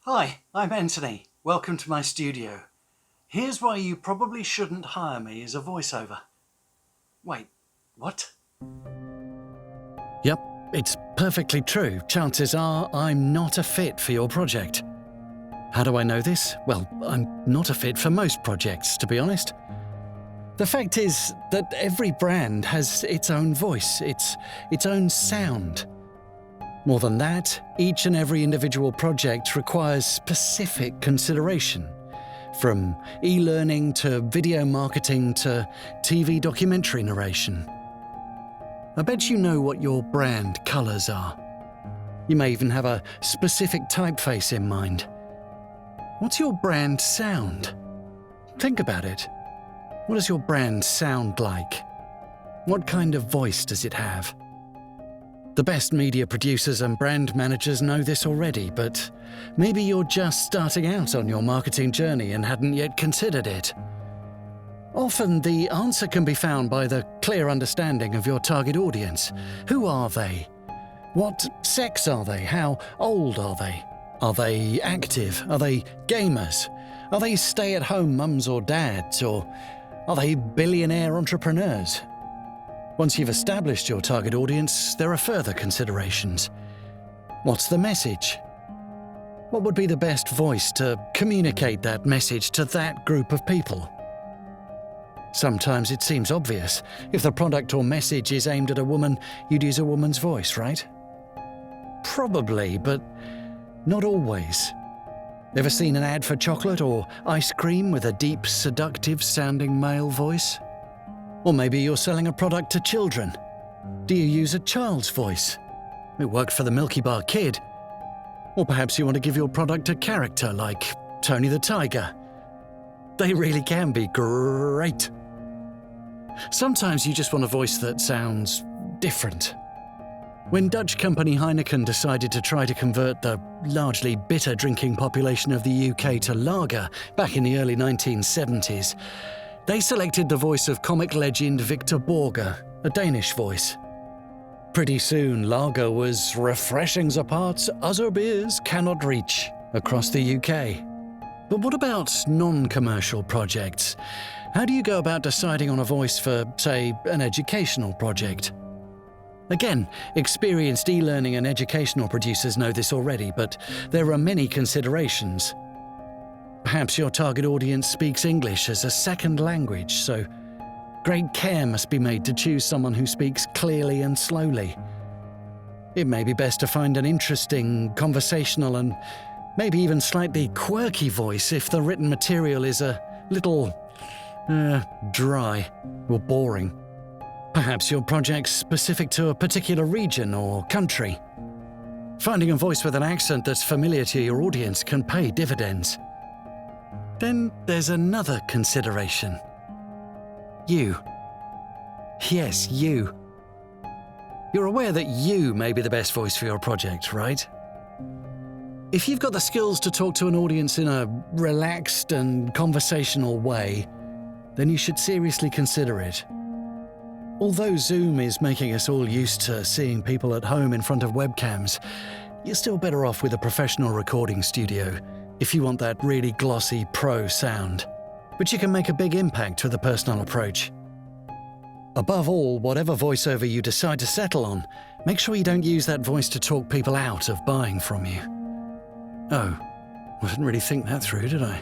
Hi, I'm Anthony. Welcome to my studio. Here's why you probably shouldn't hire me as a voiceover. Wait, what? Yep, it's perfectly true. Chances are I'm not a fit for your project. How do I know this? Well, I'm not a fit for most projects, to be honest. The fact is that every brand has its own voice, its own sound. More than that, each and every individual project requires specific consideration, from e-learning to video marketing to TV documentary narration. I bet you know what your brand colours are. You may even have a specific typeface in mind. What's your brand sound? Think about it. What does your brand sound like? What kind of voice does it have? The best media producers and brand managers know this already, but maybe you're just starting out on your marketing journey and hadn't yet considered it. Often the answer can be found by the clear understanding of your target audience. Who are they? What sex are they? How old are they? Are they active? Are they gamers? Are they stay-at-home mums or dads? Or are they billionaire entrepreneurs? Once you've established your target audience, there are further considerations. What's the message? What would be the best voice to communicate that message to that group of people? Sometimes it seems obvious. If the product or message is aimed at a woman, you'd use a woman's voice, right? Probably, but not always. Ever seen an ad for chocolate or ice cream with a deep, seductive-sounding male voice? Or maybe you're selling a product to children. Do you use a child's voice? It worked for the Milky Bar Kid. Or perhaps you want to give your product a character like Tony the Tiger. They really can be great. Sometimes you just want a voice that sounds different. When Dutch company Heineken decided to try to convert the largely bitter drinking population of the UK to lager back in the early 1970s, they selected the voice of comic legend Victor Borge, a Danish voice. Pretty soon, lager was refreshing the parts other beers cannot reach across the UK. But what about non-commercial projects? How do you go about deciding on a voice for, say, an educational project? Again, experienced e-learning and educational producers know this already, but there are many considerations. Perhaps your target audience speaks English as a second language, so great care must be made to choose someone who speaks clearly and slowly. It may be best to find an interesting, conversational, and maybe even slightly quirky voice if the written material is a little dry or boring. Perhaps your project's specific to a particular region or country. Finding a voice with an accent that's familiar to your audience can pay dividends. Then there's another consideration. You. Yes, you. You're aware that you may be the best voice for your project, right? If you've got the skills to talk to an audience in a relaxed and conversational way, then you should seriously consider it. Although Zoom is making us all used to seeing people at home in front of webcams, you're still better off with a professional recording studio if you want that really glossy pro sound. But you can make a big impact with a personal approach. Above all, whatever voiceover you decide to settle on, make sure you don't use that voice to talk people out of buying from you. Oh, I didn't really think that through, did I?